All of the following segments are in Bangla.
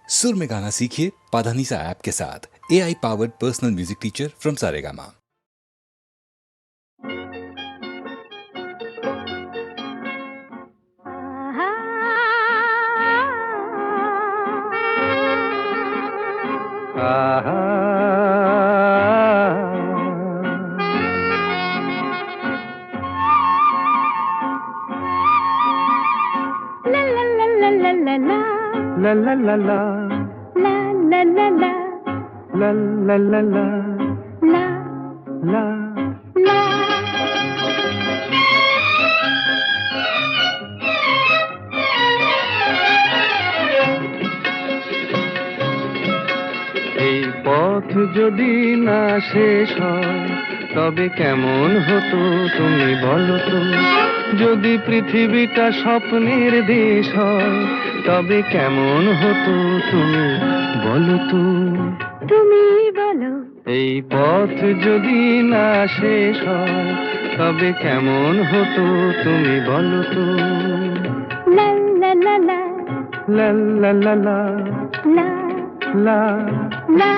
सुर में गाना सीखिए पाधानीसा ऐप के साथ। AI powered personal music teacher from Saregama. La la la la La la la la la la la la la la la এই পথ যদি না শেষ হয় তবে কেমন হতো তুমি বলো তো। যদি পৃথিবীটা স্বপ্নের দেশ হয় তবে কেমন হতো তুমি বলো তো। তুমি বলো এই পথ যদি না শেষ হয় তবে কেমন হতো তুমি বলো তো। la la la la লা লা লা লা la লা la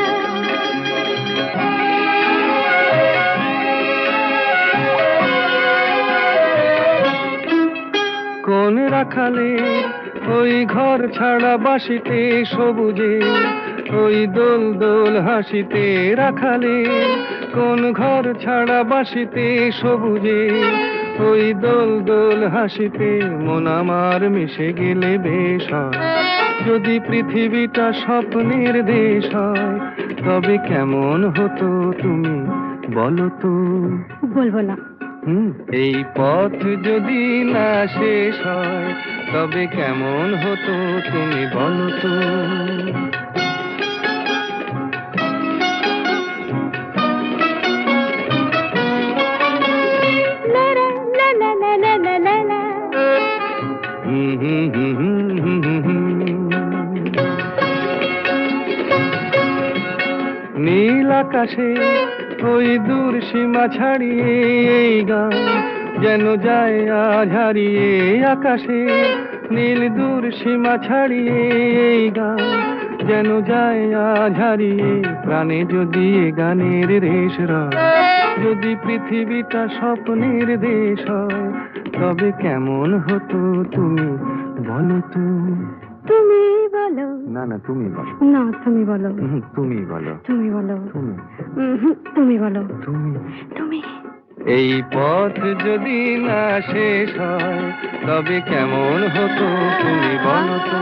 কোন রাখালে ওই ঘর ছাড়া বাসিতে সবুজে ওই দোল দোল হাসিতে রাখালে কোন ঘর ছাড়া বাসিতে সবুজে ওই দোল দোল হাসিতে মন আমার মিশে গেলে বেশ হয়। যদি পৃথিবীটা স্বপ্নের দেশ হয় তবে কেমন হতো তুমি বলো তো। বলবো না। এই পথ যদি না শেষ হয় তবে কেমন হতো তুমি বলো তো। La la la la la la la la হুম হুম হুম হুম হুম হুম হুম। নীল আকাশে ওই দূর সীমা ছাড়িয়ে এই গান যেন যায় আজ হারিয়ে। আকাশে নীল দূর সীমা ছাড়িয়ে এই গান যেন যায় আজ হারিয়ে। প্রাণে যদি এ গানের রেশ রয় যদি পৃথিবীটা স্বপ্নের দেশ হয় তবে কেমন হতো তুমি বলো তো। তুমি বলো না না তুমি বলো। না তুমি বলো তুমি বলো। তুমি বলো তুমি তুমি বলো তুমি তুমি এই পথ যদি না শেষ হয় তবে কেমন হতো তুমি বলো তো।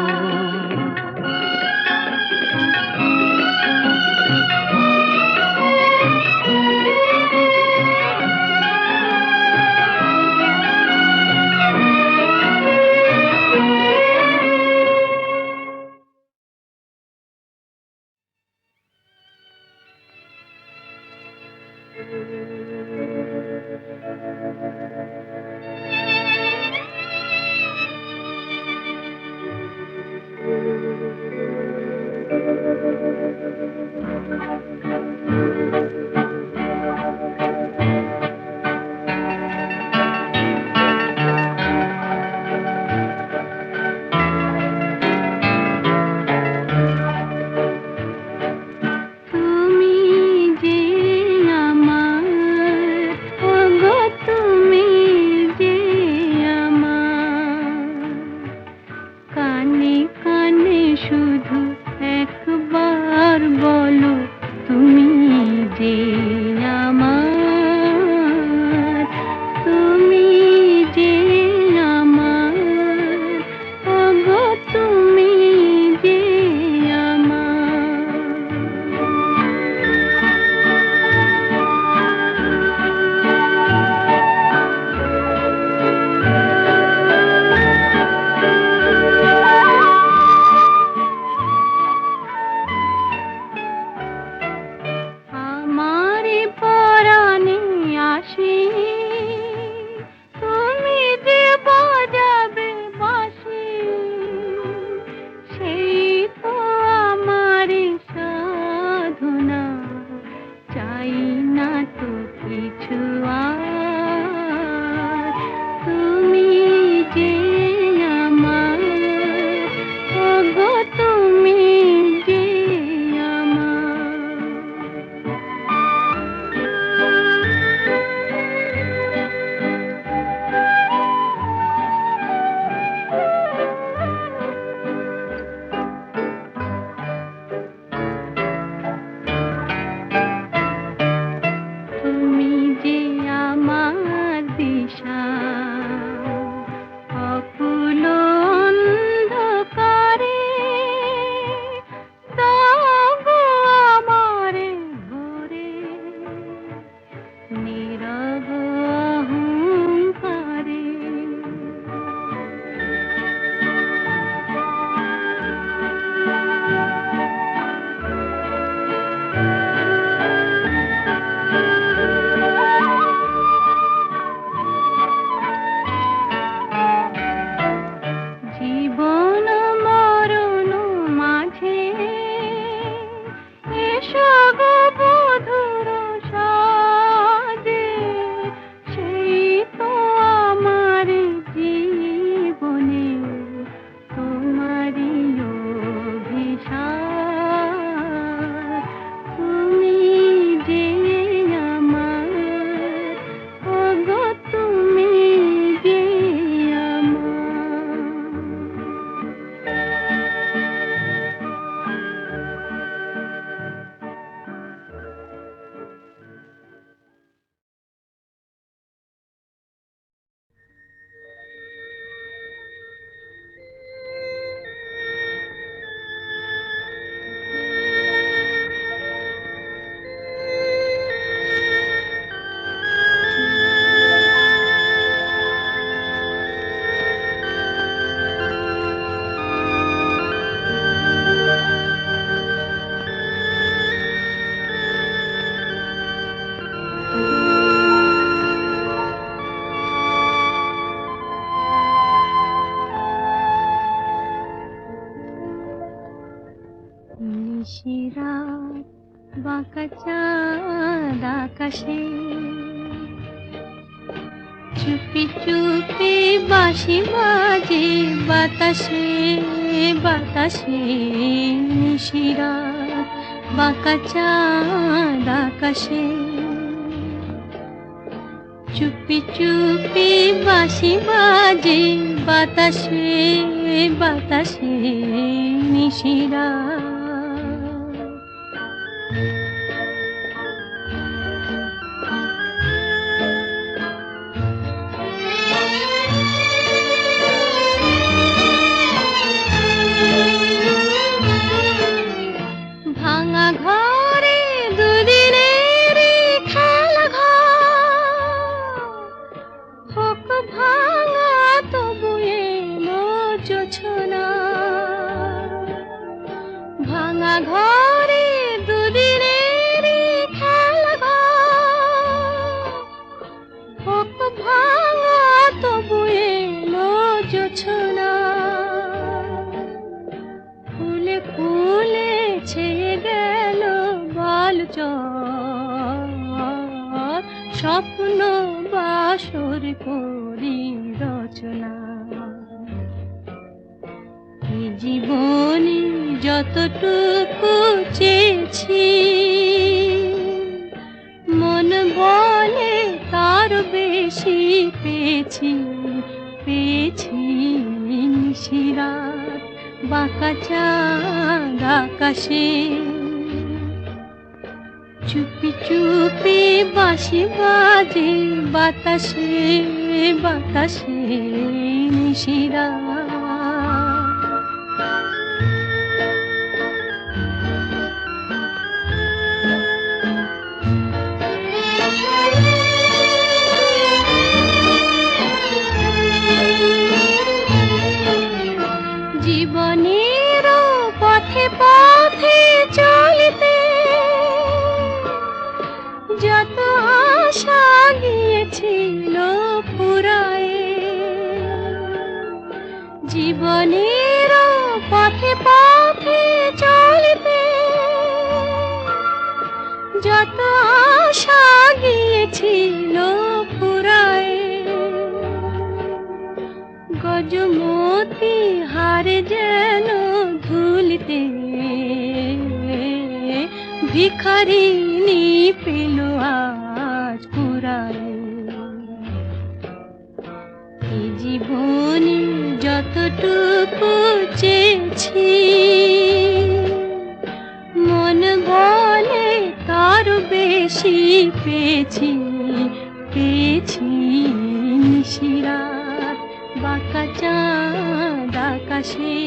কাছে এসো গো বধুর সাজে, সেই তো আমার জীবনে তোমারই অভিসার। তুমি যে আমার, ওগো তুমি যে আমার। নিশিরাত বাঁকা চাঁদ আকাশে, চুপি চুপি বাঁশি বাজে বাতাসে বাতাসে। নিশিরাত বাঁকা চাঁদ আকাশে, চুপি চুপি বাঁশি বাজে বাতাসে বাতাসে। নিশিরাত ভাঙা ঘরে দুদিনের খেলা ঘর, হোক ভাঙা তবু এলো জোছনা। ভাঙা ঘরে দুদিনের খেলা ঘর, হোক ভাঙা তবু এলো জোছনা। ফুলে ফুলে ছেয়ে গেল বালুচর, স্বপ্ন বাসর করি রচনা। এই জীবনে যতটুকু চেয়েছি, মন বলে তার বেশি পেয়েছি পেয়েছি। নিশিরাত বাঁকা চাঁদ আকাশে, চুপি চুপি বাঁশি বাজে বাতাসে বাতাসে। নিশিরাত জীবনের পথে পথে চলিতে যত আশা গিয়েছিল ফুরায়ে। জীবনের পথে পথে চলিতে যত আশা গিয়েছিল ফুরায়ে। গজমতি হারে যেন ধুলিতে ভিখারিনী পেল আজ কুড়ায়ে। এই জীবনে যতটুকু চেয়েছি, মন বলে তার বেশি পেয়েছি পেয়েছি। নিশিরাত বাঁকা চাঁদ আকাশে,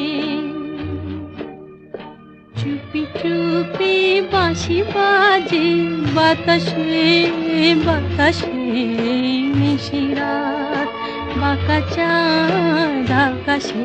চুপি চুপি বাঁশি বাজে বাতাসে বাতাসে। নিশিরাত বাঁকা চাঁদ আকাশে।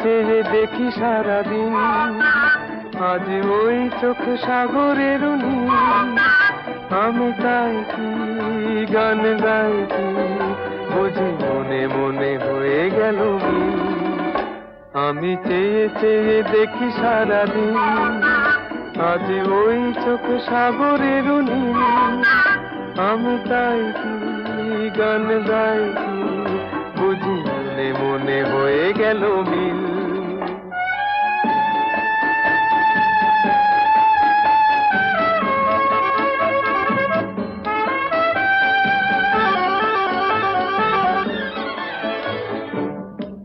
চেয়ে দেখি সারাদিন, আজ ওই চোখ সাগরের নীল। আমি তাই কি গান গাই কি, বুঝি মনে মনে হয়ে গেল মিল। আমি চেয়ে চেয়ে দেখি সারাদিন, আজ ওই চোখ সাগরের নীল। আমি তাই কি গান গাই কি, বুঝি মনে মনে হয়ে গেল মিল।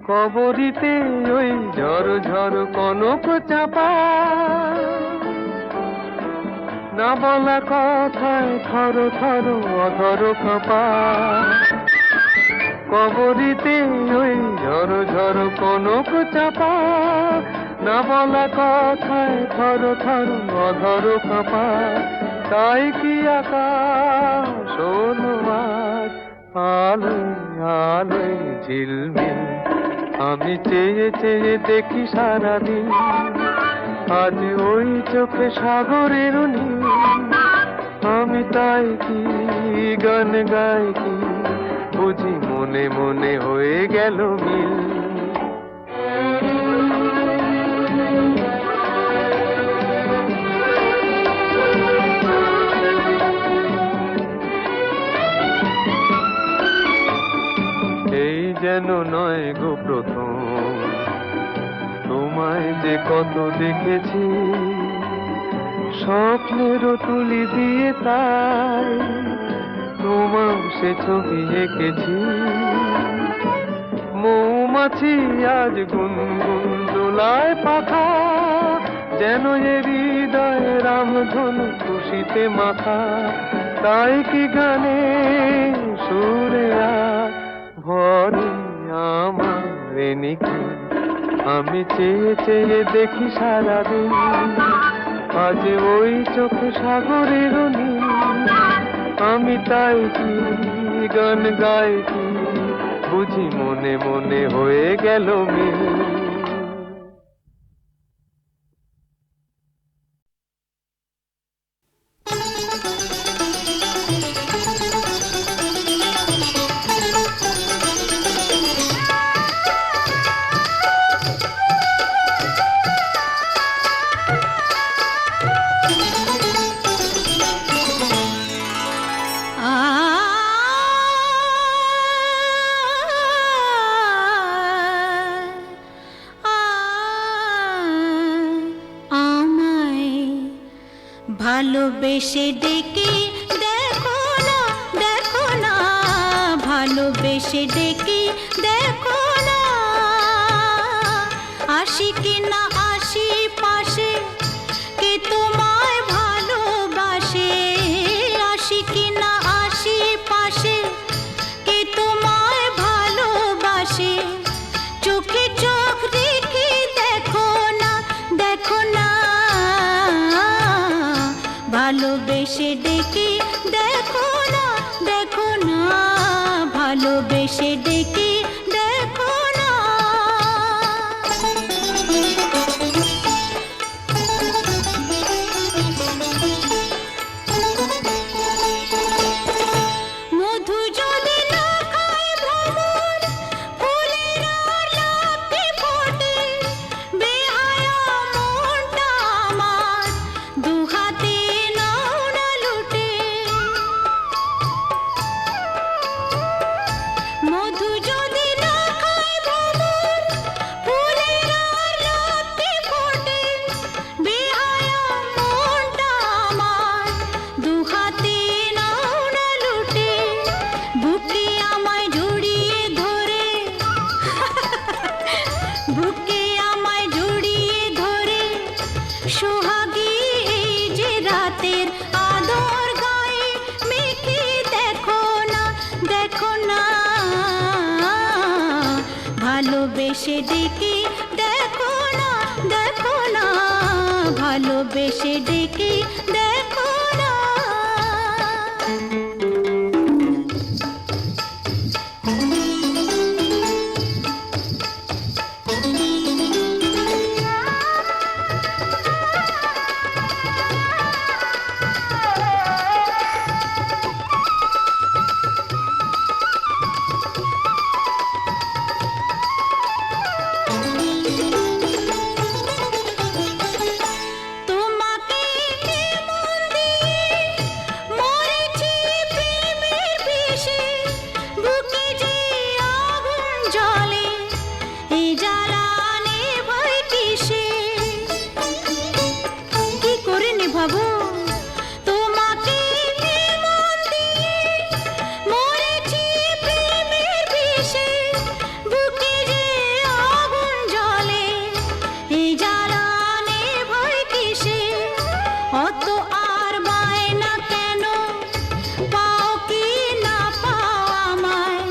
কবরিতে ওই ঝড় ঝড় কনক চাপা, না বলা কথায় থর থর অধর কাঁপা। কবরিতে ওই ঝড় ঝড় কনক চাপা, না বলা কথায় থর থর অধর কাঁপা। তাই কি আকাশ হলো আজ আলোয় আলোয় ঝিলমিল। আমি চেয়ে চেয়ে দেখি সারাদিন, আজ ওই চোখে সাগরের নীল। আমি তাই কি গান গাই কি, বুঝি মনে মনে হয়ে গেল মিল। এই যেন নয় গো প্রথম, তোমায় যে কত দেখেছি, স্বপ্নেরও তুলি দিয়ে তাই তোমার সে ছবি এঁকেছি। মৌমাছি আজ গুনগুন দোলায় পাখা, যেন এ হৃদয় রামধনু খুশিতে মাখা। তাই কি গানে সুরে আজ ভরে আমার নিকি। আমি চেয়ে চেয়ে দেখি সারাদিন, আজ ওই চোখ সাগরের নীল। আমি তাই কি গান গাই কি, বুঝি মনে মনে হয়ে গেল মিল। ভালোবেসে ডেকে দেখো না, দেখো না, ভালোবেসে ডেকে দেখো না, আসি কি না আসি পাশে, কে তোমায় ভালোবাসে। আসি কি না আসি পাশে, কে তোমায় ভালোবাসে। চোখে চোখ রেখে দেখো না, দেখো না, ভালোবেসে ডেকে দেখো না, দেখো না, ভালোবেসে ডেকে দেখো না। মধু যদি না খায় ভ্রমর, ফুলের আর লাফে ফোটে, বেহায়া মনটা আমার দুহাতে নাও না লুটে। মধু যদি না খায় ভ্রমর, ফুলের আর লাফে ফোটে, বেহায়া মনটা আমার দুহাতে নাও না লুটে। বুকে আমায় জড়িয়ে ধরে, বুকে আমায় জড়িয়ে ধরে, সোহাগী এই যে রাতের আদর গায়ে মেখে দেখো না, দেখো না, ভালোবেসে ডেকে দেখো না, দেখো না, ভালোবেসে ডেকে দেখো না। ভাবো তোমাকে মন দিয়ে মরেছি প্রেমের বিষে বুকে যে আগুন জ্বলে এই জ্বালানে ভয় কিসে অত আর বায়না কেন পাও কি না পাও আমায়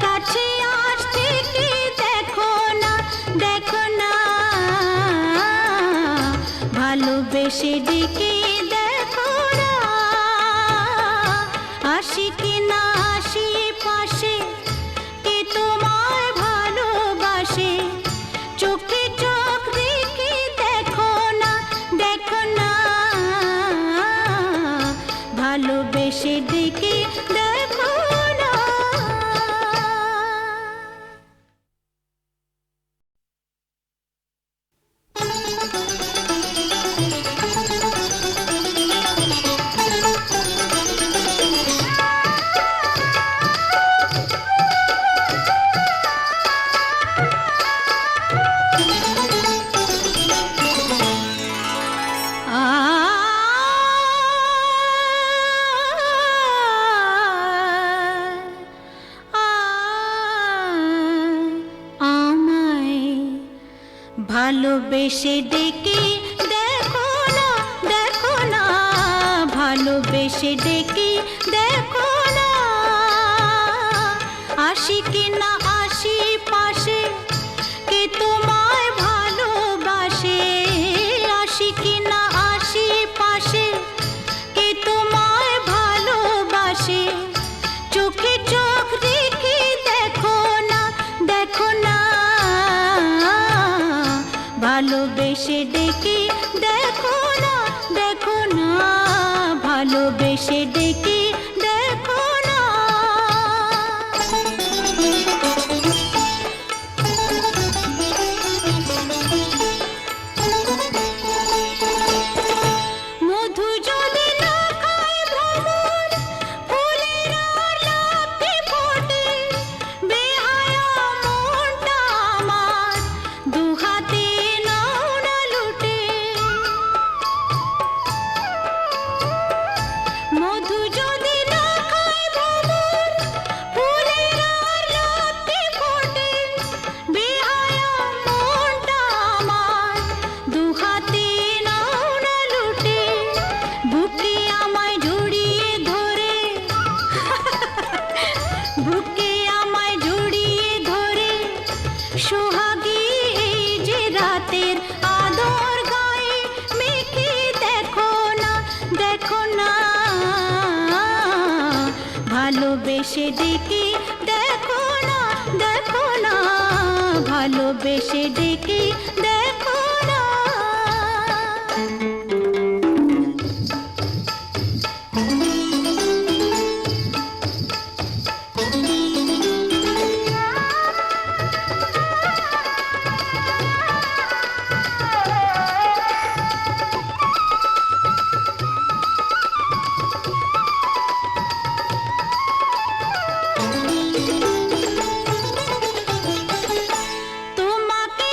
কাছে আসতে কি দেখো না ভালোবেসে ডেকে দেখো না আসি কি না আসি পাশে কে তোমায় ভালোবাসে চোখে চোখ রেখে দেখো না ভালোবেসে ডেকে দেখো না। ভালোবেসে ডেকে দেখো না ভালোবেসে ডেকে দেখো না আসি কি না আসি পাশে কে তোমায় ভালোবাসে আসি কি না আসি পাশে কে তোমায় ভালোবাসে চোখে চোখ রেখে দেখো না ভালোবেসে ডেকে দেখো না ভালোবেসে ডেকে দেখো না। মধু যদি না খায় ভ্রমর ফুলের আর লাফে ফোটে বেহায়া মনটা আমার দুহাতে নাও না লুটে মধু যদি না খায় ভ্রমর ফুলের আর লাফে ফোটে বেহায়া মনটা আমার দুহাতে নাও না লুটে বুকে আমায় জড়িয়ে ধরে বুকে আমায় জড়িয়ে ধরে সোহাগী এই যে রাতের আদর গায়ে মেখে দেখো না ভালোবেসে ডেকে দেখো না ভালোবেসে ডেকে দেখো না। তোমাকে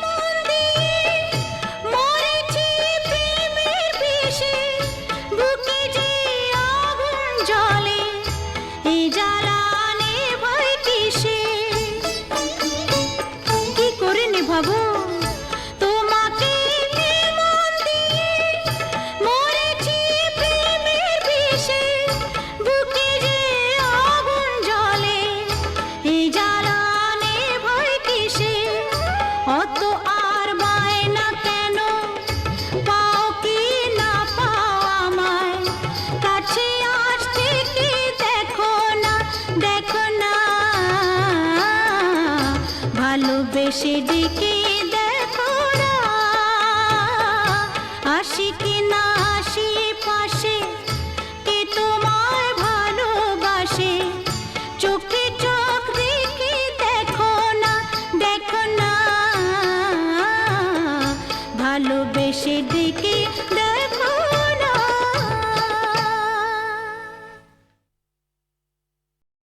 মন দিয়ে মরেছি প্রেমের বিষে বুকে যে আগুন জ্বলে এই জ্বালানে ভয় কিসে কি করে নেভাবো তোমাকে মন দিয়ে মরেছি প্রেমের বিষে বুকে যে আগুন জ্বলে এই জ্বালানে ভয় কিসে অত আর বায়না কেন পাও কি না পাও আমায় কাছে আসতে কি দেখো না ভালোবেসে ডেকে দেখো না আসি কি না আসি পাশে কে তোমায় ভালোবাসে চোখে চোখ রেখে দেখো না ভালোবেসে